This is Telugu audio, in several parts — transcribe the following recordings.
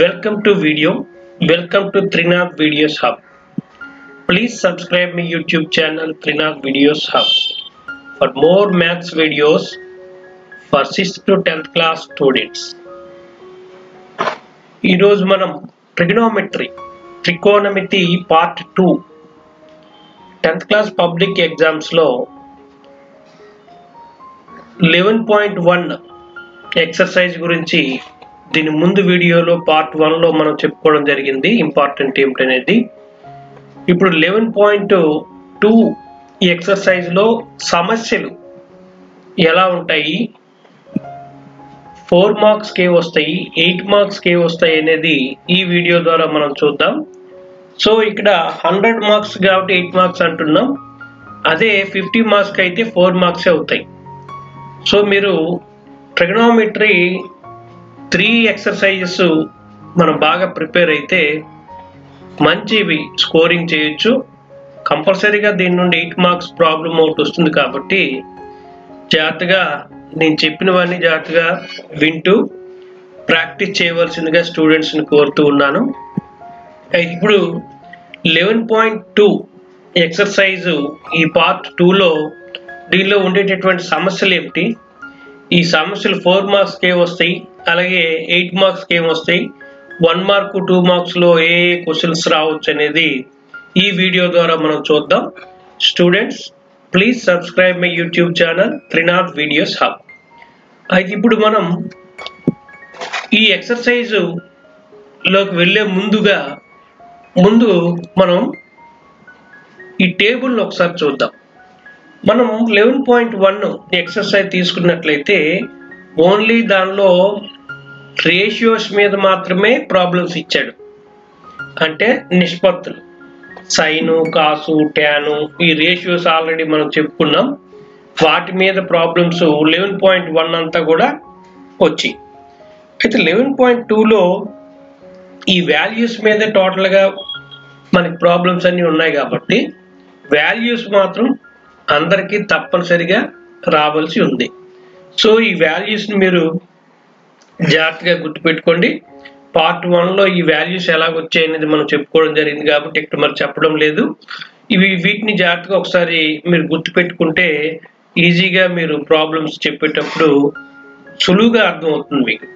Welcome to video. Welcome to Trinath Videos Hub. Please subscribe my YouTube channel Trinath Videos Hub for more maths videos for 6th to 10th class students. ఈ రోజు మనం trigonometry part 2 10th class public exams లో 11.1 exercise గురించి దీని ముందు వీడియోలో పార్ట్ 1 లో మనం చెప్పుకోవడం జరిగింది. ఇంపార్టెంట్ ఏమిటనేది ఇప్పుడు 11.2 ఈ ఎక్సర్సైజ్ లో సమస్యలు ఎలా ఉంటాయి, 4 మార్క్స్ కే వస్తాయి, 8 మార్క్స్ కే వస్తాయి అనేది ఈ వీడియో ద్వారా మనం చూద్దాం. సో ఇక్కడ 100 మార్క్స్ కాబట్టి 8 మార్క్స్ అంటున్నాం, అదే 50 మార్క్స్ అయితే 4 మార్క్స్ అవుతాయి. సో మీరు ట్రిగనోమెట్రీ 3 ఎక్సర్సైజెస్ మనం బాగా ప్రిపేర్ అయితే మంచివి స్కోరింగ్ చేయొచ్చు. కంపల్సరీగా దీని నుండి 8 మార్క్స్ ప్రాబ్లం అవుట్ వస్తుంది కాబట్టి జాగ్రత్తగా నేను చెప్పినవన్నీ జాగ్రత్తగా వింటూ ప్రాక్టీస్ చేయవలసిందిగా స్టూడెంట్స్ని కోరుతూ ఉన్నాను. ఇప్పుడు 11.2 ఎక్సర్సైజ్ ఈ పార్ట్ 2లో దీనిలో ఉండేటటువంటి సమస్యలు ఏమిటి, ఈ సమస్యలు 4 మార్క్స్ కే వస్తాయి, అలాగే 8 మార్క్స్ కే వస్తాయి, 1 మార్క్ 2 మార్క్స్ లో ఏ క్వశ్చన్స్ రావచ్చు అనేది ఈ వీడియో ద్వారా మనం చూద్దాం. Students please subscribe my YouTube channel Trinath videos hub. అయితే ఇప్పుడు మనం ఈ ఎక్సర్సైజ్ లోకి వెళ్ళే ముందు మనం ఈ టేబుల్ ఒకసారి చూద్దాం. మనం 11.1 ఎక్సర్సైజ్ తీసుకున్నట్లయితే ఓన్లీ దానిలో రేషియోస్ మీద మాత్రమే ప్రాబ్లమ్స్ ఇచ్చాడు. అంటే నిష్పత్తులు, సైను, కాసు, ట్యాను, ఈ రేషియోస్ ఆల్రెడీ మనం చెప్పుకున్నాం. వాటి మీద ప్రాబ్లమ్స్ 11.1 అంతా కూడా వచ్చి, అయితే 11.2లో ఈ వాల్యూస్ మీద టోటల్గా మనకి ప్రాబ్లమ్స్ అన్నీ ఉన్నాయి కాబట్టి వాల్యూస్ మాత్రం అందరికీ తప్పనిసరిగా రావాల్సి ఉంది. సో ఈ వాల్యూస్ని మీరు జాగ్రత్తగా గుర్తుపెట్టుకోండి. పార్ట్ 1లో ఈ వాల్యూస్ ఎలాగొచ్చాయి అనేది మనం చెప్పుకోవడం జరిగింది కాబట్టి ఇక్కడ మరి చెప్పడం లేదు. వీటిని జాగ్రత్తగా ఒకసారి మీరు గుర్తుపెట్టుకుంటే ఈజీగా మీరు ప్రాబ్లమ్స్ చెప్పేటప్పుడు సులువుగా అర్థమవుతుంది మీకు.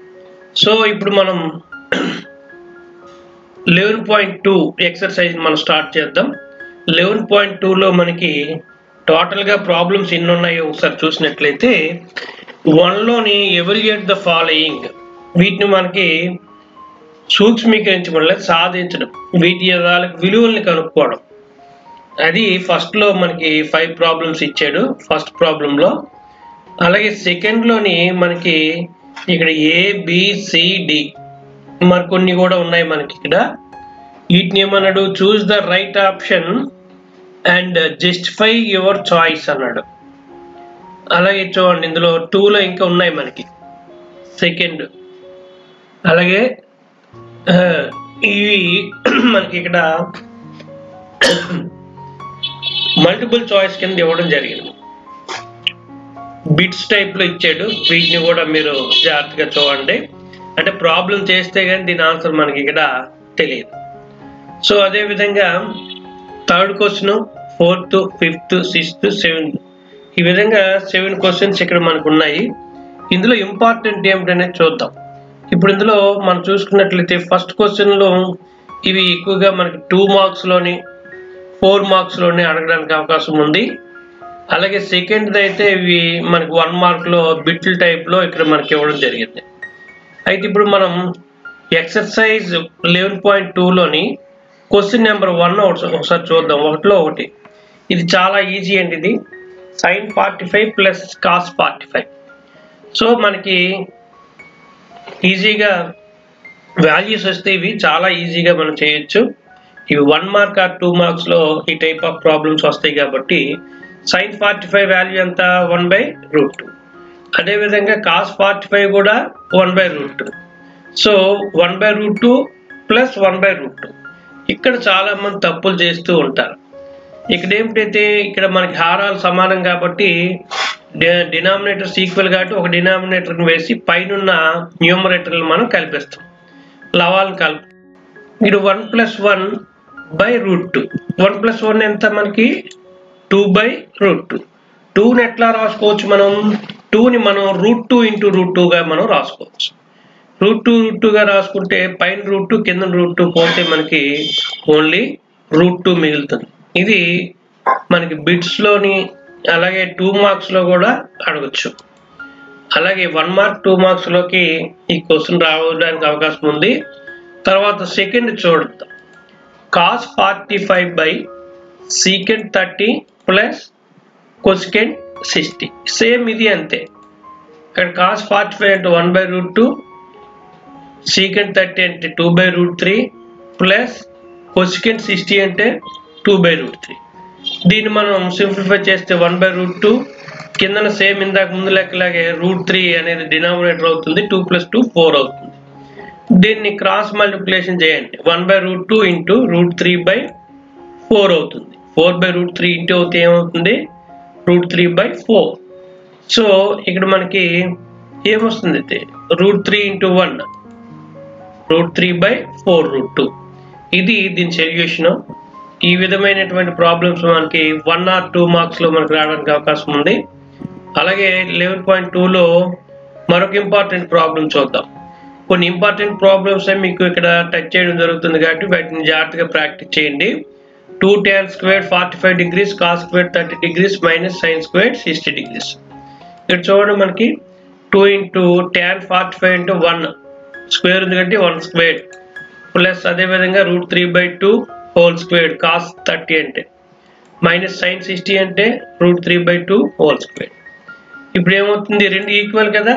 సో ఇప్పుడు మనం 11.2 ఎక్సర్సైజ్ మనం స్టార్ట్ చేద్దాం. 11.2లో మనకి టోటల్గా ప్రాబ్లమ్స్ ఎన్ని ఉన్నాయో ఒకసారి చూసినట్లయితే 1లోని ఎవాల్యుయేట్ ద ఫాలోయింగ్, వీటిని మనకి సూక్ష్మీకరించడం, సాధించడం, వీటి విలువల్ని కనుక్కోవడం. అది ఫస్ట్లో మనకి 5 ప్రాబ్లమ్స్ ఇచ్చాడు ఫస్ట్ ప్రాబ్లంలో. అలాగే సెకండ్లోని మనకి ఇక్కడ ABCD మరికొన్ని కూడా ఉన్నాయి మనకి ఇక్కడ. వీటిని ఏమన్నాడు, choose the right option and justify your choice అన్నాడు. అలాగే చూడండి ఇందులో 2లో ఇంకా ఉన్నాయి మనకి సెకండ్. అలాగే ఇవి మనకి ఇక్కడ మల్టిపుల్ చాయిస్ కింద ఇవ్వడం జరిగింది, బిట్స్ టైప్లో ఇచ్చాడు. వీటిని కూడా మీరు జాగ్రత్తగా చూడండి, అంటే ప్రాబ్లం చేస్తే కానీ దీని ఆన్సర్ మనకి ఇక్కడ తెలియదు. సో అదేవిధంగా third question, 4th, 5th, 6th, 7th, ఈ విధంగా 7 క్వశ్చన్స్ ఇక్కడ మనకు ఉన్నాయి. ఇందులో ఇంపార్టెంట్ ఏమిటనేది చూద్దాం. ఇప్పుడు ఇందులో మనం చూసుకున్నట్లయితే ఫస్ట్ క్వశ్చన్లో ఇవి ఎక్కువగా మనకి 2 మార్క్స్లోని 4 మార్క్స్లోని అడగడానికి అవకాశం ఉంది. అలాగే సెకండ్ అయితే ఇవి మనకి 1 మార్క్లో బిట్ల టైప్లో ఇక్కడ మనకి ఇవ్వడం జరిగింది. అయితే ఇప్పుడు మనం ఎక్సర్సైజ్ 11.2లోని క్వశ్చన్ నెంబర్ 1 ఒకసారి చూద్దాం. 1లో 1 ఇది చాలా ఈజీ అండి. ఇది sin 45 ప్లస్ cos 45. సో మనకి ఈజీగా వాల్యూస్ వస్తే ఇవి చాలా ఈజీగా మనం చేయొచ్చు. ఇవి 1 మార్క్ ఆర్ 2 మార్క్స్లో ఈ టైప్ ఆఫ్ ప్రాబ్లమ్స్ వస్తాయి కాబట్టి sin 45 వాల్యూ ఎంత 1/√2. అదేవిధంగా cos 45 కూడా 1/√2. So 1/√2 plus 1/√2. ఇక్కడ చాలా మంది తప్పులు చేస్తూ ఉంటారు. ఇక్కడ ఏమిటైతే ఇక్కడ మనకి హారాలు సమానం కాబట్టి డినామినేటర్స్ ఈక్వల్ కాబట్టి ఒక డినామినేటర్ని వేసి పైన న్యూమరేటర్ని మనం కలిపేస్తాం. లవాలను కలుపు. ఇది 1+1/√2. 1+1 ఎంత మనకి 2/√2. 2ని ఎట్లా రాసుకోవచ్చు మనం? 2ని మనం √2 × √2గా మనం రాసుకోవచ్చు. √2 గా రాసుకుంటే పైన √2 కింద √2 పోతే మనకి ఓన్లీ √2 మిగులుతుంది. ఇది మనకి బిట్స్ లోని అలాగే 2 మార్క్స్ లో కూడా అడగచ్చు. అలాగే 1 మార్క్ 2 మార్క్స్ లోకి ఈ క్వశ్చన్ రావడానికి అవకాశం ఉంది. తర్వాత సెకండ్ చూద్దాం. cos 45/secant 30 plus cosecant 60. Same ఇది అంతే. ఇక్కడ cos 45 అంటే 1/√2, secant 30 అంటే 2/√3 ప్లస్ cosecant 60 అంటే 2/√3. దీన్ని మనం సింప్లిఫై చేస్తే 1/√2 కిందన సేమ్ ఇందాక ముందు లెక్కలాగే √3 అనేది డినామినేటర్ అవుతుంది. 2 + 2 4 అవుతుంది. దీన్ని క్రాస్ మల్టిప్లికేషన్ చేయండి. 1/√2 × √3/4 అవుతుంది. 4/√3 ఇంటూ అవుతే ఏమవుతుంది? √3/4. సో ఇక్కడ మనకి ఏమొస్తుంది అయితే √3 × 1 √3/4√2. ఇది దీని సొల్యూషన్. ఈ విధమైనటువంటి ప్రాబ్లమ్స్ మనకి 1 or 2 మార్క్స్ లో మనకు రావడానికి అవకాశం ఉంది. అలాగే 11.2లో మరొక ఇంపార్టెంట్ ప్రాబ్లం చూద్దాం. కొన్ని ఇంపార్టెంట్ ప్రాబ్లమ్స్ మీకు ఇక్కడ టచ్ చేయడం జరుగుతుంది కాబట్టి వాటిని జాగ్రత్తగా ప్రాక్టీస్ చేయండి. 2 tan squared 45 degrees cos squared 30 degrees minus sin squared 60 degrees. ఇక్కడ చూడండి మనకి 2 × tan 45 అంటే 1 స్క్వేర్ ఉంది కాబట్టి 1 స్క్వేర్ ప్లస్ అదేవిధంగా √3/2 హోల్ స్క్వేర్ cos 30 అంటే మైనస్ sin 60 అంటే √3/2 హోల్ స్క్వేర్. ఇప్పుడు ఏమవుతుంది? రెండు ఈక్వల్ కదా,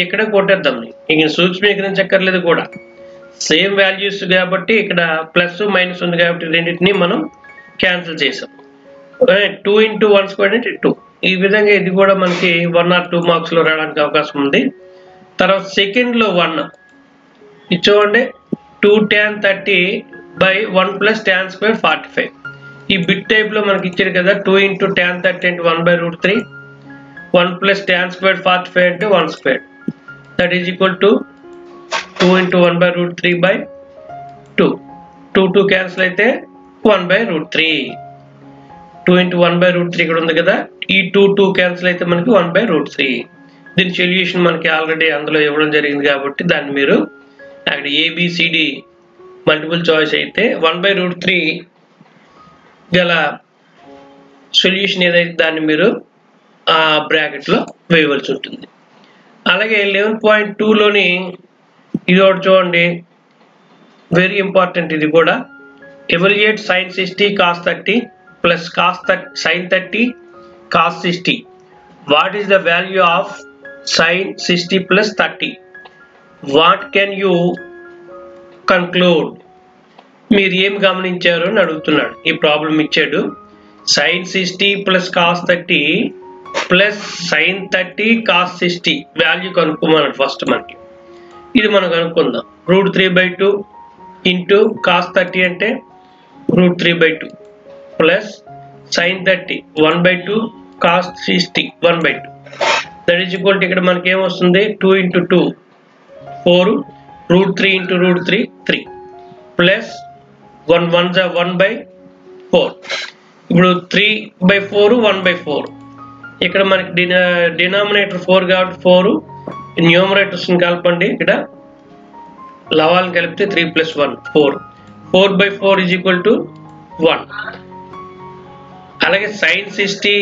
ఇక్కడ కొట్టేద్దాం. ఇక సూక్ష్మీకరించక్కర్లేదు కూడా, సేమ్ వాల్యూస్ కాబట్టి ఇక్కడ ప్లస్ మైనస్ ఉంది కాబట్టి రెండింటిని మనం క్యాన్సిల్ చేసాం. 2 × 1 స్క్వేర్ అంటే 2. ఈ విధంగా ఇది కూడా మనకి 1 or 2 మార్క్స్ లో రావడానికి అవకాశం ఉంది. తర్వాత సెకండ్ లో 1 ఇది చూడండి. 2 tan 30/1 + tan square 45. ఈ బిట్ టైప్ లో మనకి ఇచ్చారు కదా. 2 × tan 30 అంటే 1/√3, 1 + tan square 45 అంటే 1 square. That is equal to 2 × 1/√3/2. 2 cancel అయితే 1/√3. 2 × 1/√3 ఇక్కడ ఉంది కదా. ఈ 2 క్యాన్సిల్ అయితే మనకి 1/√3. దీని సొల్యూషన్ మనకి ఆల్రెడీ అందులో ఇవ్వడం జరిగింది కాబట్టి దాన్ని మీరు అక్కడ ABCD మల్టిపుల్ చాయిస్ అయితే 1/√3 గల సొల్యూషన్ ఏదైతే దాన్ని మీరు ఆ బ్రాకెట్ లో వేయవలసి ఉంటుంది. అలాగే 11.2లోని ఇది ఒకటి చూడండి, వెరీ ఇంపార్టెంట్. ఇది కూడా evaluate sin 60 cos 30 plus sin 30 cos 60. What is the value of sin 60 + 30? What can you conclude? మీరు ఏం గమనించారు అని అడుగుతున్నాడు. ఈ ప్రాబ్లం ఇచ్చాడు. sin 60 + cos 30 plus sin 30 cos 60 value కనుక్కోమన్నాడు ఫస్ట్. మనకి ఇది మనం కనుక్కుందాం. √3/2 ఇంటూ cos 30 అంటే √3/2 plus sin 30 1/2 cos 60 1/2. That is equal to ఇక్కడ మనకి ఏమొస్తుంది? 2 × 2 4, √3 × √3 3 ప్లస్ 1 1 1/4. ఇప్పుడు 3/4 1/4. ఇక్కడ మనకి డినామినేటర్ 4 కాబట్టి 4, న్యూమరేటర్స్ కలపండి. ఇక్కడ లవాలను కలిపితే 3 + 1 4. 4/4 ఈజ్ ఈక్వల్ టు 1. అలాగే sin 60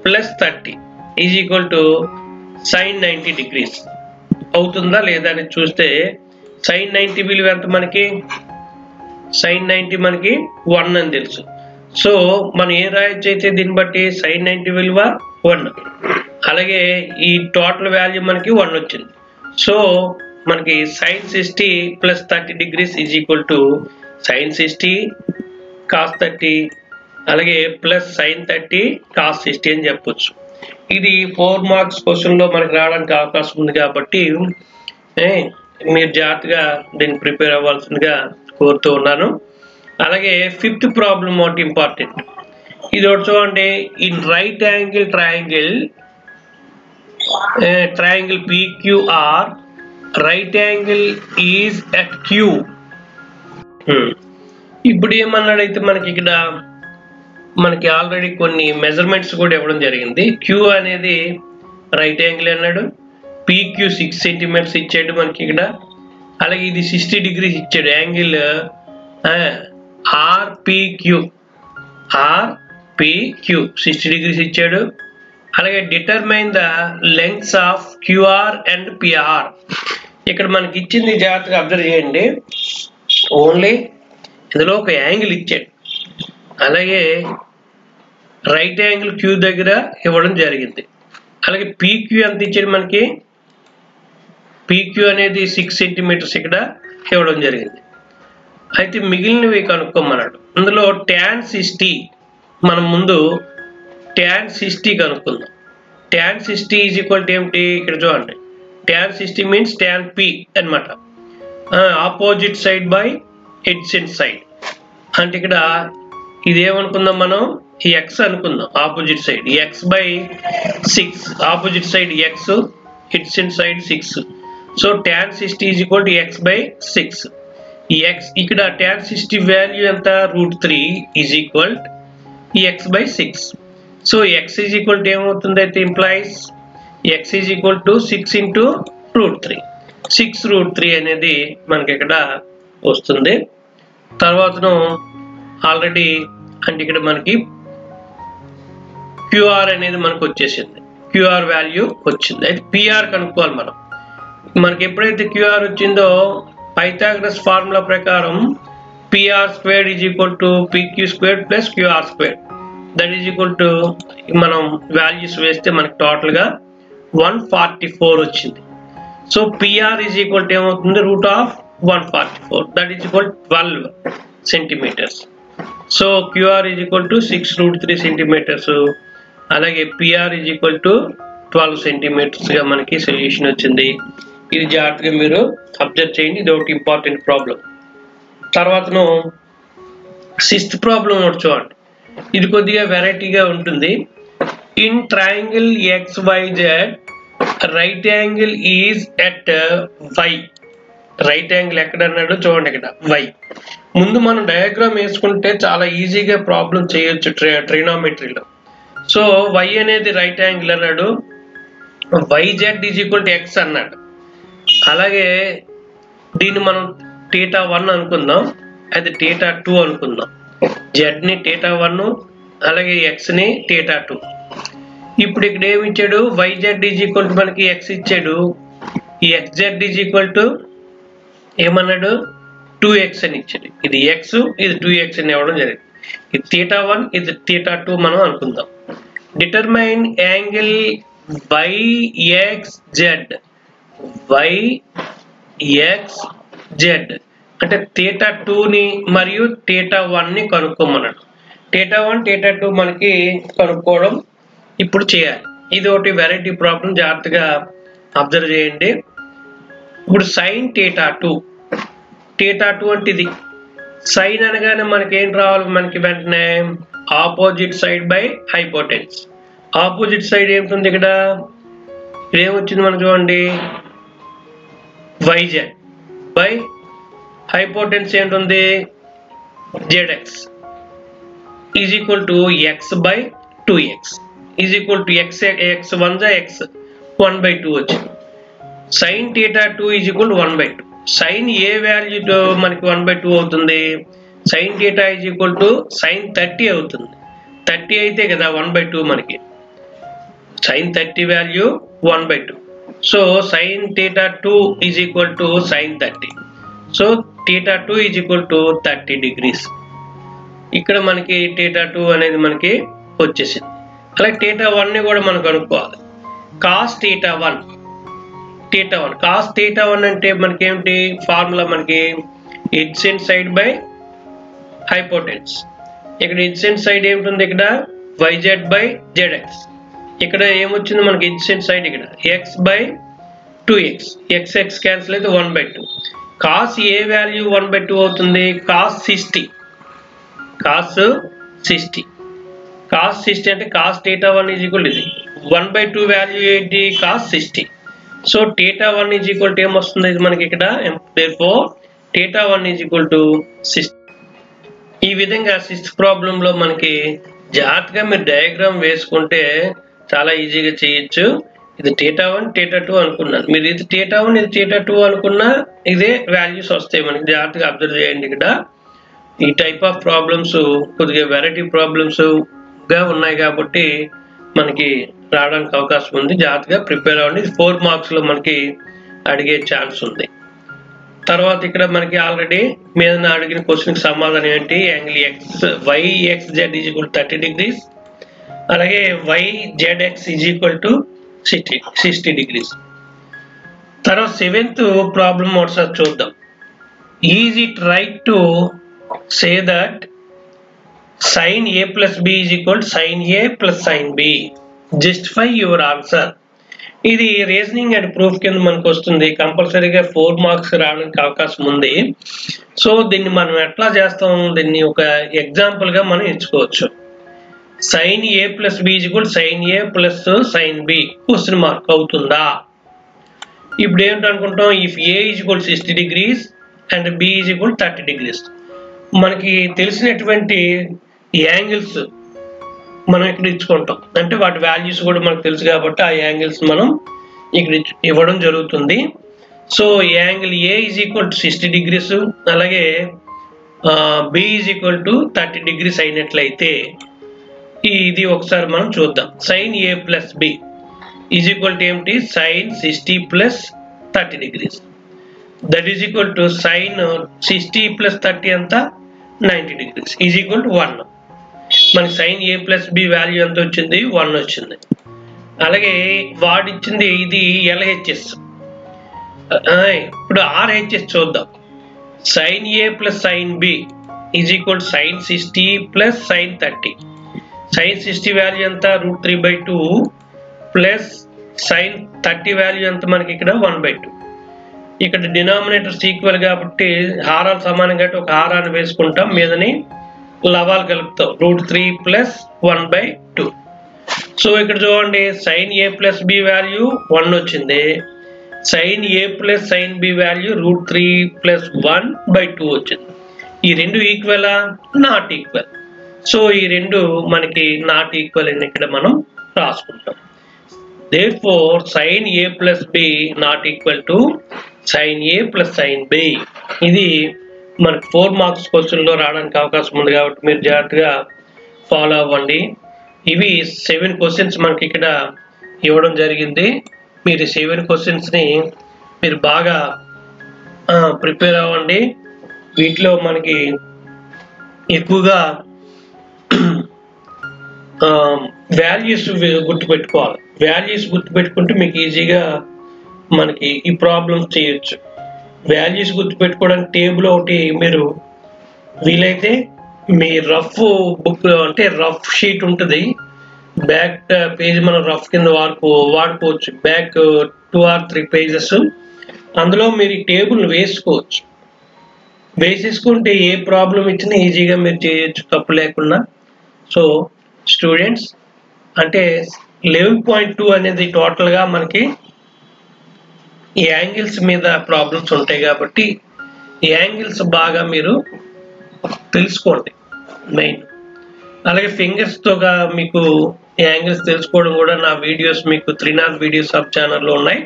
+ 30 is equal to sin 90 degrees. అవుతుందా లేదా అని చూస్తే sin 90 విలువ ఎంత మనకి? sin 90 మనకి 1 అని తెలుసు. సో మనం ఏం రాయొచ్చు అయితే దీన్ని బట్టి sin 90 విలువ 1. అలాగే ఈ టోటల్ వాల్యూ మనకి 1 వచ్చింది. సో మనకి sin 60 + 30 degrees is equal to sin 60 cos 30 అలాగే ప్లస్ sin 30 cos 60 అని చెప్పొచ్చు. ఇది 4 మార్క్స్ క్వశ్చన్ లో మనకి రావడానికి అవకాశం ఉంది కాబట్టి మీరు జాగ్రత్తగా దీన్ని ప్రిపేర్ అవ్వాల్సిందిగా కోరుతూ ఉన్నాను. అలాగే 5th ప్రాబ్లం ఒకటి ఇంపార్టెంట్. ఇది ఒకటి చూడండి. In right angle triangle PQR right angle is at Q. ఇప్పుడు ఏమన్నాడైతే మనకి ఇక్కడ మనకి ఆల్రెడీ కొన్ని మెజర్మెంట్స్ కూడా ఇవ్వడం జరిగింది. క్యూ అనేది రైట్ యాంగిల్ అన్నాడు, పీక్యూ 6 సెంటీమీటర్స్ ఇచ్చాడు మనకి ఇక్కడ. అలాగే ఇది 60 degrees ఇచ్చాడు యాంగిల్ ఆర్పిక్యూ 60 degrees ఇచ్చాడు. అలాగే determine the lengths of QR and PR. ఇక్కడ మనకి ఇచ్చింది జాగ్రత్తగా అబ్జర్వ్ చేయండి. ఓన్లీ ఇందులో ఒక యాంగిల్ ఇచ్చాడు, అలాగే రైట్ యాంగిల్ క్యూ దగ్గర ఇవ్వడం జరిగింది. అలాగే పీక్యూ ఎంత ఇచ్చాడు మనకి, పీక్యూ అనేది 6 సెంటీమీటర్స్ ఇక్కడ ఇవ్వడం జరిగింది. అయితే మిగిలినవి కనుక్కోమన్నాడు. అందులో tan 60 మనం ముందు tan 60 కనుక్కుందాం. tan 60 ఈజ్ ఈక్వల్ టు ఏమిటి, ఇక్కడ చూడండి tan 60 మీన్స్ tan p అనమాట. Opposite side by ఎడ్జెంట్ side. అంటే ఇక్కడ ఇదేమనుకుందాం మనం, x అనుకుందాం. Opposite side x by 6, opposite side x, ఎడ్జెంట్ side 6. So tan 60 is equal to x by 6. x ఇక్కడ tan 60 వాల్యూ ఎంత, √3 is equal x by 6. So x is equal to ఏమవుతుంది అయితే implies x is equal to 6 into √3. 6√3 అనేది మనకి ఇక్కడ వస్తుంది. తర్వాతను ఆల్రెడీ అంటే ఇక్కడ మనకి క్యూఆర్ అనేది మనకు వచ్చేసింది, క్యూఆర్ వాల్యూ వచ్చింది. అయితే పిఆర్ కనుక్కోవాలి మనం. మనకి ఎప్పుడైతే క్యూఆర్ వచ్చిందో పైథాగరస్ ఫార్ములా ప్రకారం PR squared is equal to PQ squared plus QR squared, that is equal to మనం వాల్యూస్ వేస్తే మనకి టోటల్గా 144 వచ్చింది. So PR is equal to ఏమవుతుంది, √144, that is equal 12 centimetres. So QR is equal to 6√3 centimetres, అలాగే పిఆర్ ఈజ్ ఈక్వల్ టు 12 సెంటీమీటర్స్గా మనకి సొల్యూషన్ వచ్చింది. ఇది జాగ్రత్తగా మీరు అబ్జర్వ్ చేయండి, ఇది ఒకటి ఇంపార్టెంట్ ప్రాబ్లం. తర్వాతను 6th ప్రాబ్లం ఒకటి చూడండి. ఇది కొద్దిగా వెరైటీగా ఉంటుంది. In triangle XYZ right angle is at y. Right angle ఎక్కడ అన్నాడు చూడండి, ఇక్కడ y. ముందు మనం డయాగ్రామ్ వేసుకుంటే చాలా ఈజీగా ప్రాబ్లం చేయొచ్చు ట్రిగ్నోమెట్రీలో. సో y అనేది రైట్ యాంగిల్ అన్నాడు, YZ is equal to x అన్నాడు. అలాగే దీన్ని మనం θ1 అనుకుందాం, అది θ2 అనుకుందాం. z ని θ1, అలాగే x ని θ2. ఇప్పుడు ఇక్కడ ఏమి ఇచ్చాడు, YZ ఈజ్ ఈక్వల్ టు మనకి x ఇచ్చాడు, ఈ XZ ఈజ్ ఈక్వల్ టు ఏమన్నాడు 2x అని ఇచ్చాడు. ఇది x, ఇది 2x అని ఇవ్వడం జరిగింది. ఇది θ1, ఇది θ2 మనం అనుకుందాం. Determine angle YXZ. YXZ అంటే θ2ని మరియు θ1ని కనుక్కోమన్నాడు. θ1 θ2 మనకి కనుక్కోవడం ఇప్పుడు చేయాలి. ఇది ఒకటి వెరైటీ ప్రాబ్లం, జాగ్రత్తగా అబ్జర్వ్ చేయండి. ఇప్పుడు sin θ2 అంటే ఇది సైన్ అనగానే మనకి ఏం రావాలి, మనకి వెంటనే opposite side by hypotenuse. Opposite side ఏమిటి ఇక్కడ, ఇక్కడ ఏమొచ్చింది మనం చూడండి, YZ బై హైపోటెన్స్ ఏంటుంది ZX is equal to x by 2x is equal to x1 x 1/2 వచ్చింది. sin θ2 is equal to 1/2. Sine ఏ వాల్యూతో మనకి 1/2 అవుతుంది, sin θ is equal to sin 30 అవుతుంది. 30 అయితే కదా 1/2 మనకి, sin 30 వాల్యూ 1/2. So sin θ2 is equal to sin 30. So θ2 is equal to 30 degrees. ఇక్కడ మనకి θ2 అనేది మనకి వచ్చేసింది. అలాగే θ1ని కూడా మనం కనుక్కోవాలి. cos θ1 cos θ1 అంటే మనకి ఏమిటి ఫార్ములా, మనకి ఎడ్జెంట్ సైడ్ బై హైపోటెన్స్. ఇక్కడ ఎడ్జెంట్ సైడ్ ఏమిటి, ఇక్కడ YZ బై ZX. ఇక్కడ ఏమొచ్చింది మనకి ఎడ్జెంట్ సైడ్, ఇక్కడ x by 2x, x cancel అయితే 1/2. cos ఏ వాల్యూ 1/2 అవుతుంది, cos 60 అంటే cos θ1 ఈజ్ ఈక్వల్ ఇది 1/2 వాల్యూ ఏంటి cos 60. So θ1 is equal to ఏమొస్తుంది ఇది మనకి ఇక్కడ, therefore θ1 ఈజ్ ఈక్వల్ టు 6. ఈ విధంగా 6th ప్రాబ్లంలో మనకి జాగ్రత్తగా మీరు డయాగ్రామ్ వేసుకుంటే చాలా ఈజీగా చేయొచ్చు. ఇది θ1 θ2 అనుకున్నాను, మీరు ఇది θ1 ఇది θ2 అనుకున్నా ఇదే వాల్యూస్ వస్తాయి మనకి. జాగ్రత్తగా అబ్జర్వ్ చేయండి. ఇక్కడ ఈ టైప్ ఆఫ్ ప్రాబ్లమ్స్ కొద్దిగా వెరైటీ ప్రాబ్లమ్స్ గా ఉన్నాయి కాబట్టి మనకి రావడానికి అవకాశం ఉంది. జాగ్రత్తగా ప్రిపేర్ అవ్వండి. 4 మార్క్స్ లో మనకి అడిగే ఛాన్స్ ఉంది. తర్వాత ఇక్కడ మనకి ఆల్రెడీ మీద అడిగిన క్వశ్చన్ కి సమాధానం ఏంటి, angle YXZ is equal 30 degrees, అలాగే YZX is equal to 60 degrees. తర్వాత 7th ప్రాబ్లం ఒకసారి చూద్దాం. Is it right to say that sin A plus B is equal to sin A plus sin B? Justify your answer. ఇది రీజనింగ్ అండ్ ప్రూఫ్ కింద మనకు వస్తుంది. కంపల్సరీగా 4 మార్క్స్ రావడానికి అవకాశం ఉంది. సో దీన్ని మనం ఎట్లా చేస్తాం, దీన్ని ఒక ఎగ్జాంపుల్ గా మనం ఎంచుకోవచ్చు. sin A plus B is equal to sin A plus sin B question mark అవుతుందా? ఇప్పుడు ఏంటనుకుంటాం, if A is equal to 60 degrees and B is equal to 30 degrees, మనకి తెలిసినటువంటి యాంగిల్స్ మనం ఇక్కడ ఇచ్చుకుంటాం. అంటే వాటి వాల్యూస్ కూడా మనకు తెలుసు కాబట్టి ఆ యాంగిల్స్ మనం ఇక్కడ ఇవ్వడం జరుగుతుంది. So angle A is equal to 60 degrees, అలాగే B is equal to 30 degrees అయినట్లయితే ఇది ఒకసారి మనం చూద్దాం. sin A plus B is equal to ఏమిటి, sin 60 plus 30 degrees. That is equal to sin 60 plus 30 అంతా 90 degrees ఈజ్ ఈక్వల్ టు 1. మనకి sin A plus B value ఎంత వచ్చింది, 1 వచ్చింది. అలాగే వాడిచ్చింది ఇది LHS. ఇప్పుడు RHS చూద్దాం. sin A plus sin B is equal to sin 60 plus sin 30. sin 60 value ఎంత, √3/2 ప్లస్ sin 30 వాల్యూ ఎంత మనకి ఇక్కడ 1/2. ఇక్కడ డినామినేటర్స్ ఈక్వల్ కాబట్టి హారాలు సమానం కాబట్టి ఒక హారాన్ని వేసుకుంటాం, మీదని లవాలు కలుపుతాం, √3 plus 1/2. సో ఇక్కడ చూడండి sin A plus B value 1 వచ్చింది, sin A plus sin B value √3 plus 1/2 వచ్చింది. ఈ రెండు ఈక్వలా, నాట్ ఈక్వల్. సో ఈ రెండు మనకి నాట్ ఈక్వల్ అని ఇక్కడ మనం రాసుకుంటాం. therefore sin A plus B not equal to sin A plus sin B. ఇది మనకి 4 మార్క్స్ క్వశ్చన్ లో రావడానికి అవకాశం ఉంది కాబట్టి మీరు జాగ్రత్తగా ఫాలో అవ్వండి. ఇవి 7 క్వశ్చన్స్ మనకి ఇక్కడ ఇవ్వడం జరిగింది. మీరు 7 క్వశ్చన్స్ ని మీరు బాగా ప్రిపేర్ అవ్వండి. వీటిలో మనకి ఎక్కువగా వాల్యూస్ గుర్తుపెట్టుకోవాలి. వాల్యూస్ గుర్తుపెట్టుకుంటే మీకు ఈజీగా మనకి ఈ ప్రాబ్లమ్స్ చేయొచ్చు. వాల్యూస్ గుర్తుపెట్టుకోవడానికి టేబుల్ ఒకటి మీరు వీలైతే మీ రఫ్ బుక్ అంటే రఫ్ షీట్ ఉంటుంది, బ్యాక్ పేజ్ మనం రఫ్ కింద వాడుకోవచ్చు. బ్యాక్ 2 or 3 pages అందులో మీరు ఈ టేబుల్ వేసుకోవచ్చు. వేసేసుకుంటే ఏ ప్రాబ్లం ఇచ్చినా ఈజీగా మీరు చేయొచ్చు తప్పు లేకుండా. సో స్టూడెంట్స్ అంటే 11.2 అనేది టోటల్గా మనకి ఈ యాంగిల్స్ మీద ప్రాబ్లమ్స్ ఉంటాయి కాబట్టి ఈ యాంగిల్స్ బాగా మీరు తెలుసుకోండి మెయిన్. అలాగే ఫింగర్స్తో మీకు యాంగిల్స్ తెలుసుకోవడం కూడా నా వీడియోస్ మీకు త్రినాథ్ వీడియోస్ సబ్ ఛానల్లో ఉన్నాయి.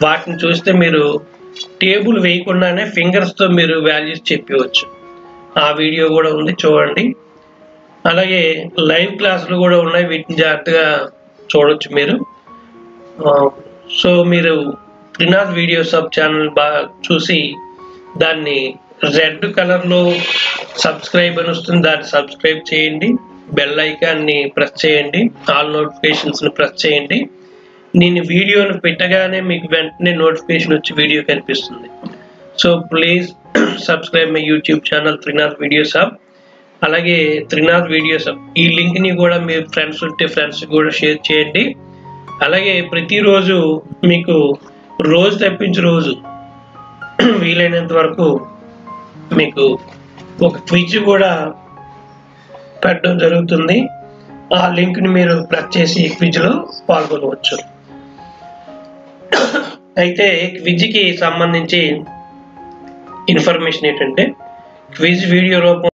వాటిని చూస్తే మీరు టేబుల్ వేయకుండానే ఫింగర్స్తో మీరు వాల్యూస్ చెప్పవచ్చు. ఆ వీడియో కూడా ఉంది, చూడండి. అలాగే లైవ్ క్లాసులు కూడా ఉన్నాయి, వీటిని జాగ్రత్తగా చూడొచ్చు మీరు. సో మీరు త్రినాథ్ వీడియో సబ్ ఛానల్ బాగా చూసి దాన్ని రెడ్ కలర్లో సబ్స్క్రైబ్ అని వస్తుంది, దాన్ని సబ్స్క్రైబ్ చేయండి. బెల్ ఐకాన్ని ప్రెస్ చేయండి, ఆల్ నోటిఫికేషన్స్ని ప్రెస్ చేయండి. నేను వీడియోను పెట్టగానే మీకు వెంటనే నోటిఫికేషన్ వచ్చి వీడియో కనిపిస్తుంది. So please subscribe my YouTube channel Trinath videos hub. అలాగే త్రినాథ్ వీడియోస్ హబ్ ఈ లింక్ని కూడా మీ ఫ్రెండ్స్ ఉంటే ఫ్రెండ్స్ కూడా షేర్ చేయండి. అలాగే ప్రతిరోజు మీకు రోజు తప్పించి రోజు వీలైనంత వరకు మీకు ఒక క్విజ్ కూడా పెట్టడం జరుగుతుంది. ఆ లింక్ని మీరు ప్రెస్ చేసి ఈ క్విజ్లో పాల్గొనవచ్చు. అయితే క్విజ్కి సంబంధించి ఇన్ఫర్మేషన్ ఏంటంటే క్విజ్ వీడియో రూపం